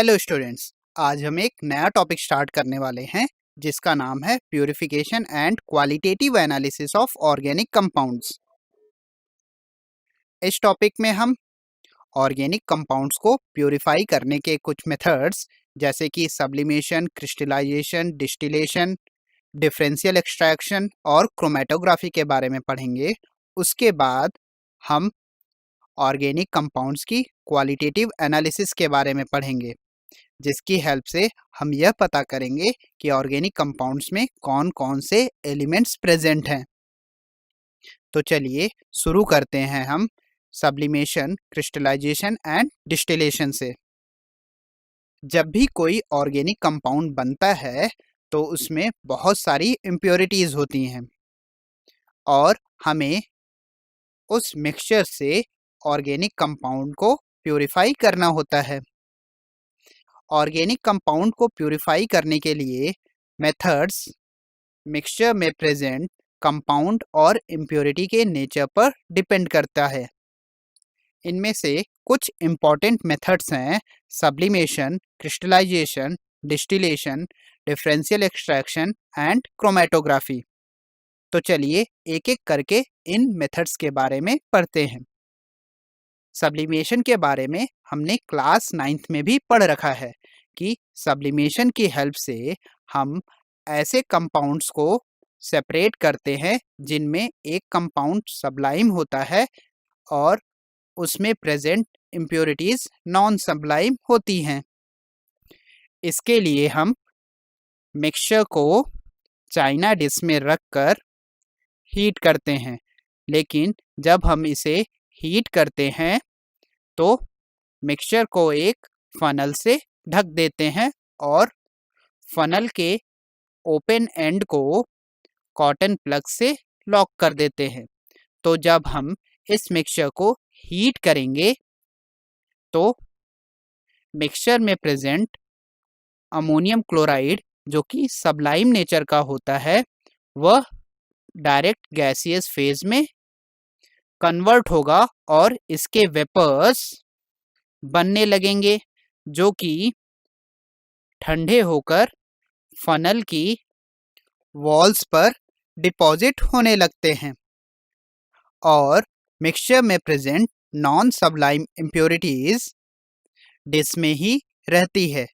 Hello students, आज हम एक नया टॉपिक स्टार्ट करने वाले हैं जिसका नाम है purification and qualitative analysis of organic compounds. इस टॉपिक में हम ऑर्गेनिक कंपाउंड्स को प्यूरिफाई करने के कुछ मेथड्स जैसे कि sublimation, crystallization, distillation, differential extraction और क्रोमेटोग्राफी के बारे में पढ़ेंगे। उसके बाद हम ऑर्गेनिक कंपाउंड्स की क्वालिटेटिव एनालिसिस के बारे में पढ़ेंगे, जिसकी हेल्प से हम यह पता करेंगे कि ऑर्गेनिक कंपाउंड्स में कौन-कौन से एलिमेंट्स प्रेजेंट हैं। तो चलिए शुरू करते हैं हम सब्लिमेशन, क्रिस्टलाइजेशन एंड डिस्टिलेशन से। जब भी कोई ऑर्गेनिक कंपाउंड बनता है तो उसमें बहुत सारी इम्प्योरिटीज होती हैं और हमें उस मिक्सचर से ऑर्गेनिक कंपाउंड को प्यूरिफाई करना होता है। ऑर्गेनिक कंपाउंड को प्यूरिफाई करने के लिए मेथड्स मिक्सचर में प्रेजेंट कंपाउंड और इम्प्योरिटी के नेचर पर डिपेंड करता है। इनमें से कुछ इम्पॉर्टेंट मेथड्स हैं sublimation, crystallization, distillation, differential extraction and chromatography. तो चलिए एक एक करके इन मेथड्स के बारे में पढ़ते हैं। सब्लिमेशन के बारे में हमने क्लास 9th में भी पढ़ रखा है कि सब्लिमेशन की हेल्प से हम ऐसे कंपाउंड्स को सेपरेट करते हैं जिनमें एक कंपाउंड सब्लाइम होता है और उसमें प्रेजेंट इम्प्योरिटीज नॉन सब्लाइम होती हैं। इसके लिए हम मिक्सचर को चाइना डिश में रखकर हीट करते हैं, लेकिन जब हम इसे हीट करते हैं तो मिक्सचर को एक फनल से ढक देते हैं और फनल के ओपन एंड को कॉटन प्लग से लॉक कर देते हैं। तो जब हम इस मिक्सचर को हीट करेंगे तो मिक्सचर में प्रेजेंट अमोनियम क्लोराइड जो कि सब्लाइम नेचर का होता है वह डायरेक्ट गैसियस फेज में कन्वर्ट होगा और इसके वेपर्स बनने लगेंगे जो कि ठंडे होकर फनल की वॉल्स पर डिपॉजिट होने लगते हैं और मिक्सचर में present non sublime impurities dish में ही रहती है।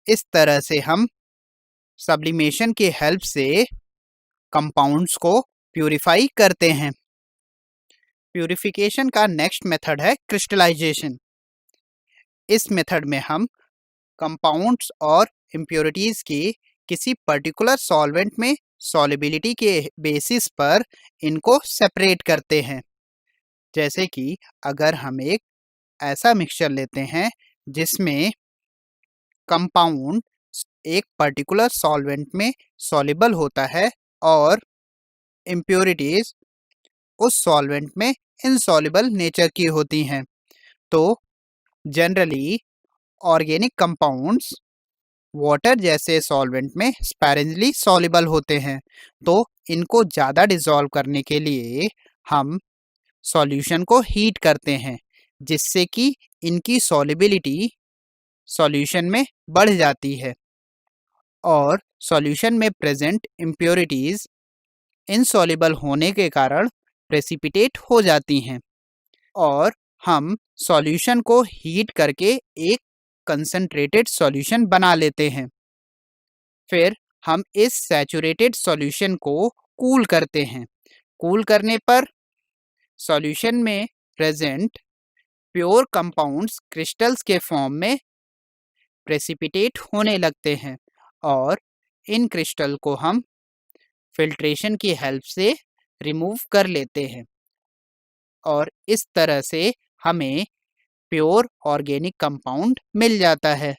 इस तरह से हम सब्लिमेशन की हेल्प से कंपाउंड्स को प्यूरिफाई करते हैं। प्यूरिफिकेशन का नेक्स्ट मेथड है क्रिस्टलाइजेशन। इस मेथड में हम कंपाउंड्स और इम्प्योरिटीज की किसी पर्टिकुलर सॉल्वेंट में सॉल्युबिलिटी के बेसिस पर इनको सेपरेट करते हैं। जैसे कि अगर हम एक ऐसा मिक्सचर लेते हैं जिसमें कंपाउंड एक पर्टिकुलर सॉल्वेंट में सॉल्युबल होता है और इम्प्योरिटीज उस सॉल्वेंट में इनसॉल्युबल नेचर की होती हैं, तो जनरली ऑर्गेनिक कंपाउंड्स वाटर जैसे सॉल्वेंट में स्पैरेंजली सॉल्युबल होते हैं। तो इनको ज़्यादा डिसॉल्व करने के लिए हम सॉल्यूशन को हीट करते हैं, जिससे कि इनकी सॉल्युबिलिटी सॉल्यूशन में बढ़ जाती है और सॉल्यूशन में प्रेजेंट इम्प्योरिटीज इनसॉल्युबल होने के कारण प्रेसिपिटेट हो जाती हैं और हम सॉल्यूशन को हीट करके एक कंसंट्रेटेड सॉल्यूशन बना लेते हैं। फिर हम इस सैचुरेटेड सॉल्यूशन को कूल करते हैं। कूल करने पर सॉल्यूशन में प्रेजेंट प्योर कंपाउंड्स क्रिस्टल्स के फॉर्म में प्रेसिपिटेट होने लगते हैं और इन क्रिस्टल को हम फिल्ट्रेशन की हेल्प से रिमूव कर लेते हैं और इस तरह से हमें प्योर ऑर्गेनिक कंपाउंड मिल जाता है।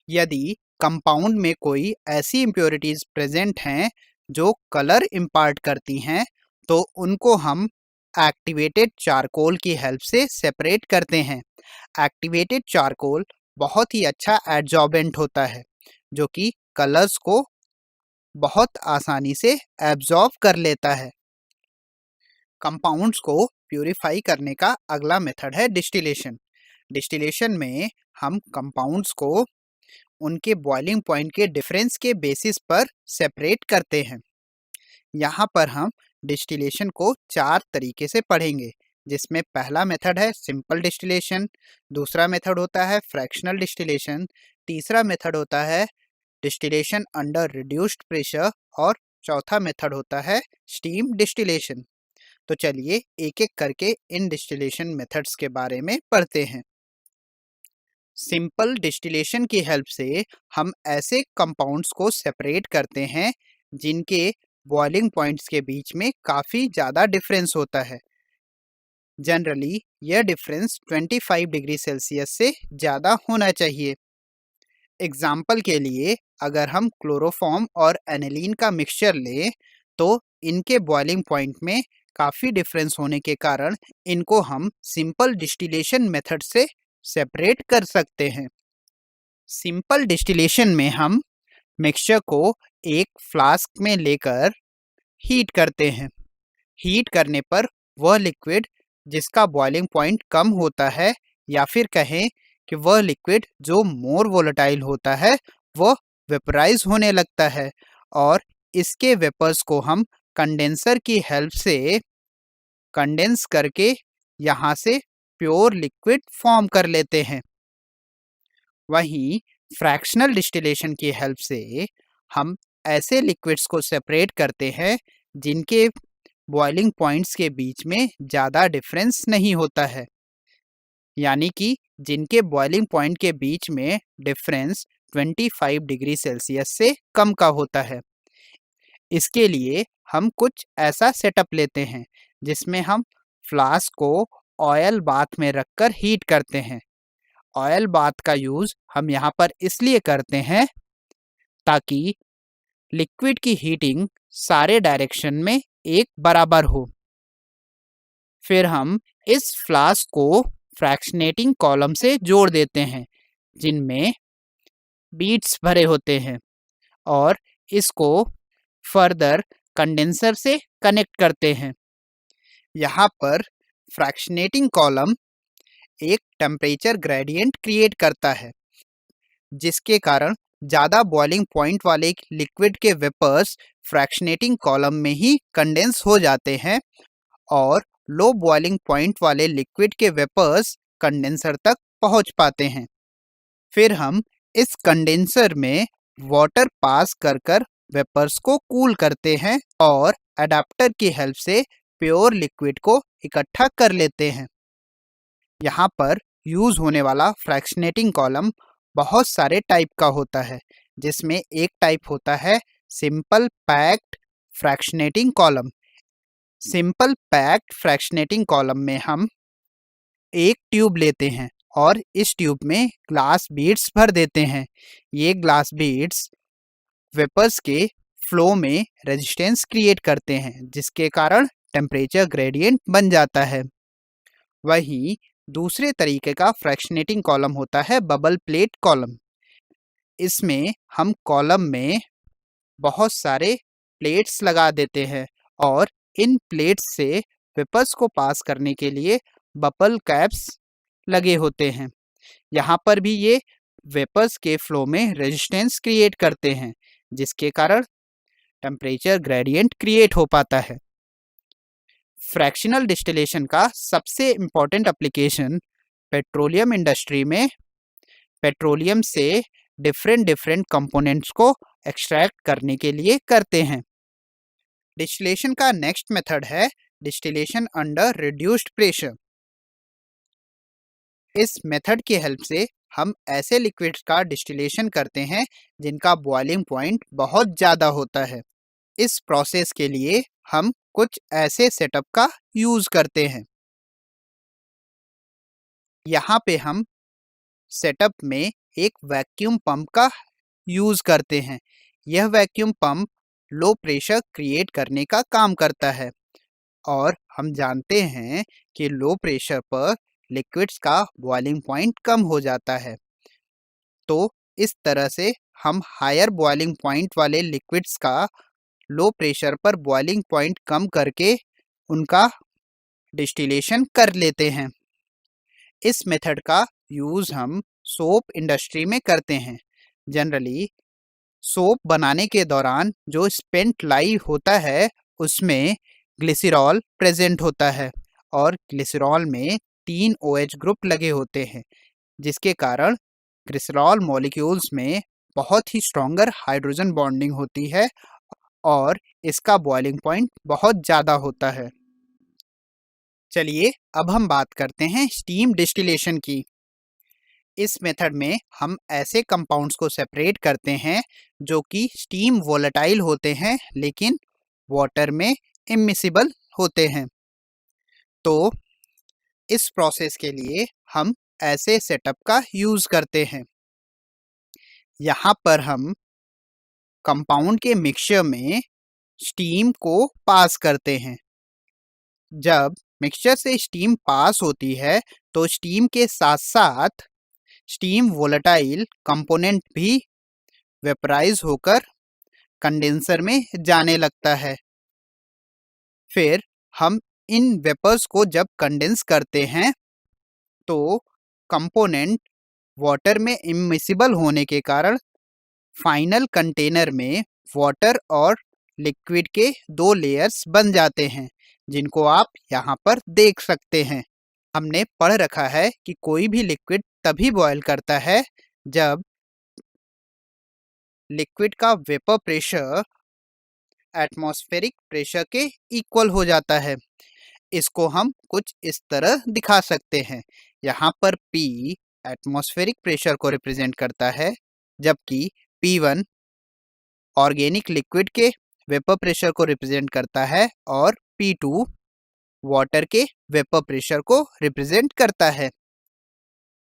यदि कंपाउंड में कोई ऐसी इम्प्योरिटीज प्रेजेंट हैं जो कलर इम्पार्ट करती हैं तो उनको हम एक्टिवेटेड चारकोल की हेल्प से सेपरेट करते हैं। एक्टिवेटेड चारकोल बहुत ही अच्छा एड्जॉर्बेंट होता है जो कि कलर्स को बहुत आसानी से एब्जॉर्ब कर लेता है। कंपाउंड्स को प्यूरिफाई करने का अगला मेथड है डिस्टिलेशन। डिस्टिलेशन में हम कंपाउंड्स को उनके बॉइलिंग पॉइंट के डिफरेंस के बेसिस पर सेपरेट करते हैं। यहाँ पर हम डिस्टिलेशन को 4 तरीके से पढ़ेंगे, जिसमें पहला मेथड है सिंपल डिस्टिलेशन, दूसरा मेथड होता है फ्रैक्शनल डिस्टिलेशन, तीसरा मेथड होता है डिस्टिलेशन अंडर रिड्यूस्ड प्रेशर और चौथा मेथड होता है स्टीम डिस्टिलेशन। तो चलिए एक एक करके इन डिस्टिलेशन मेथड्स के बारे में पढ़ते हैं। सिंपल डिस्टिलेशन की हेल्प से हम ऐसे कंपाउंड्स को सेपरेट करते हैं जिनके बॉइलिंग पॉइंट्स के बीच में काफ़ी ज़्यादा डिफरेंस होता है। जनरली यह डिफरेंस 25 डिग्री सेल्सियस से ज़्यादा होना चाहिए। एग्जाम्पल के लिए अगर हम क्लोरोफॉर्म और एनिलीन का मिक्सचर लें तो इनके बॉइलिंग पॉइंट में काफ़ी डिफरेंस होने के कारण इनको हम सिंपल डिस्टिलेशन मेथड से सेपरेट कर सकते हैं। सिंपल डिस्टिलेशन में हम मिक्सचर को एक फ्लास्क में लेकर हीट करते हैं। हीट करने पर वह लिक्विड जिसका बॉइलिंग पॉइंट कम होता है या फिर कहें कि वह लिक्विड जो मोर वोलेटाइल होता है वह वेपराइज होने लगता है और इसके वेपर्स को हम कंडेंसर की हेल्प से कंडेंस करके यहाँ से प्योर लिक्विड फॉर्म कर लेते हैं। वहीं फ्रैक्शनल डिस्टिलेशन की हेल्प से हम ऐसे लिक्विड्स को सेपरेट करते हैं जिनके बॉइलिंग पॉइंट्स के बीच में ज़्यादा डिफरेंस नहीं होता है, यानी कि जिनके बॉइलिंग पॉइंट के बीच में डिफरेंस 25 डिग्री सेल्सियस से कम का होता है। इसके लिए हम कुछ ऐसा सेटअप लेते हैं जिसमें हम फ्लास्क को ऑयल बाथ में रखकर हीट करते हैं। ऑयल बाथ का यूज़ हम यहाँ पर इसलिए करते हैं ताकि लिक्विड की हीटिंग सारे डायरेक्शन में एक बराबर हो। फिर हम इस फ्लास्क को फ्रैक्शनेटिंग कॉलम से जोड़ देते हैं जिनमें बीड्स भरे होते हैं और इसको फर्दर कंडेंसर से कनेक्ट करते हैं। यहाँ पर फ्रैक्शनेटिंग कॉलम एक टेम्परेचर ग्रेडियंट क्रिएट करता है जिसके कारण ज़्यादा बॉइलिंग पॉइंट वाले लिक्विड के वेपर्स फ्रैक्शनेटिंग कॉलम में ही कंडेंस हो जाते हैं और लो बॉइलिंग पॉइंट वाले लिक्विड के वेपर्स कंडेंसर तक पहुंच पाते हैं। फिर हम इस कंडेंसर में वाटर पास कर कर वेपर्स को कूल करते हैं और अडेप्टर की हेल्प से प्योर लिक्विड को इकट्ठा कर लेते हैं। यहाँ पर यूज़ होने वाला फ्रैक्शनेटिंग कॉलम बहुत सारे टाइप का होता है, जिसमें एक टाइप होता है simple packed fractionating column. Simple packed fractionating column में हम एक ट्यूब लेते हैं और इस ट्यूब में ग्लास बीड्स भर देते हैं। ये ग्लास बीड्स वेपर्स के फ्लो में रेजिस्टेंस क्रिएट करते हैं जिसके कारण टेम्परेचर ग्रेडियंट बन जाता है। वहीं दूसरे तरीके का फ्रैक्शनेटिंग कॉलम होता है बबल प्लेट कॉलम। इसमें हम कॉलम में बहुत सारे प्लेट्स लगा देते हैं और इन प्लेट्स से वेपर्स को पास करने के लिए बबल कैप्स लगे होते हैं। यहाँ पर भी ये वेपर्स के फ्लो में रेजिस्टेंस क्रिएट करते हैं जिसके कारण टेम्परेचर ग्रेडियंट क्रिएट हो पाता है। फ्रैक्शनल डिस्टिलेशन का सबसे इम्पॉर्टेंट एप्लीकेशन पेट्रोलियम इंडस्ट्री में पेट्रोलियम से डिफरेंट कंपोनेंट्स को एक्सट्रैक्ट करने के लिए करते हैं। डिस्टिलेशन का नेक्स्ट मेथड है डिस्टिलेशन अंडर रिड्यूस्ड प्रेशर। इस मेथड की हेल्प से हम ऐसे लिक्विड्स का डिस्टिलेशन करते हैं जिनका बॉइलिंग पॉइंट बहुत ज़्यादा होता है। इस प्रोसेस के लिए हम कुछ ऐसे सेटअप का यूज़ करते हैं। यहाँ पे हम सेटअप में एक वैक्यूम पंप का यूज़ करते हैं। यह vacuum pump low pressure create करने का काम करता है और हम जानते हैं कि लो प्रेशर पर लिक्विड्स का बॉइलिंग पॉइंट कम हो जाता है। तो इस तरह से हम हायर बॉइलिंग पॉइंट वाले लिक्विड्स का लो प्रेशर पर बॉइलिंग पॉइंट कम करके उनका डिस्टिलेशन कर लेते हैं। इस मेथड का यूज़ हम सोप इंडस्ट्री में करते हैं। जनरली सोप बनाने के दौरान जो स्पेंट लाई होता है उसमें ग्लिसरॉल प्रेजेंट होता है और ग्लिसरॉल में 3 OH ग्रुप लगे होते हैं, जिसके कारण ग्लिसरॉल मॉलिक्यूल्स में बहुत ही स्ट्रॉन्गर हाइड्रोजन बॉन्डिंग होती है और इसका बॉइलिंग पॉइंट बहुत ज़्यादा होता है। चलिए अब हम बात करते हैं स्टीम डिस्टिलेशन की। इस मेथड में हम ऐसे कंपाउंड्स को सेपरेट करते हैं जो कि स्टीम वोलेटाइल होते हैं लेकिन वाटर में इमिसिबल होते हैं। तो इस प्रोसेस के लिए हम ऐसे सेटअप का यूज़ करते हैं। यहाँ पर हम कंपाउंड के मिक्सचर में स्टीम को पास करते हैं। जब मिक्सचर से स्टीम पास होती है तो स्टीम के साथ साथ स्टीम वोलेटाइल कंपोनेंट भी वेपराइज होकर कंडेंसर में जाने लगता है। फिर हम इन वेपर्स को जब कंडेंस करते हैं तो कंपोनेंट वाटर में इमिसिबल होने के कारण फाइनल कंटेनर में वाटर और लिक्विड के 2 लेयर्स बन जाते हैं, जिनको आप यहाँ पर देख सकते हैं। हमने पढ़ रखा है कि कोई भी लिक्विड तभी बॉयल करता है जब लिक्विड का वेपर प्रेशर एटमॉस्फेरिक प्रेशर के इक्वल हो जाता है। इसको हम कुछ इस तरह दिखा सकते हैं। यहाँ पर P एटमॉस्फेरिक प्रेशर को रिप्रेजेंट करता है, जबकि P1 ऑर्गेनिक लिक्विड के वेपर प्रेशर को रिप्रेजेंट करता है और P2 वाटर के वेपर प्रेशर को रिप्रेजेंट करता है।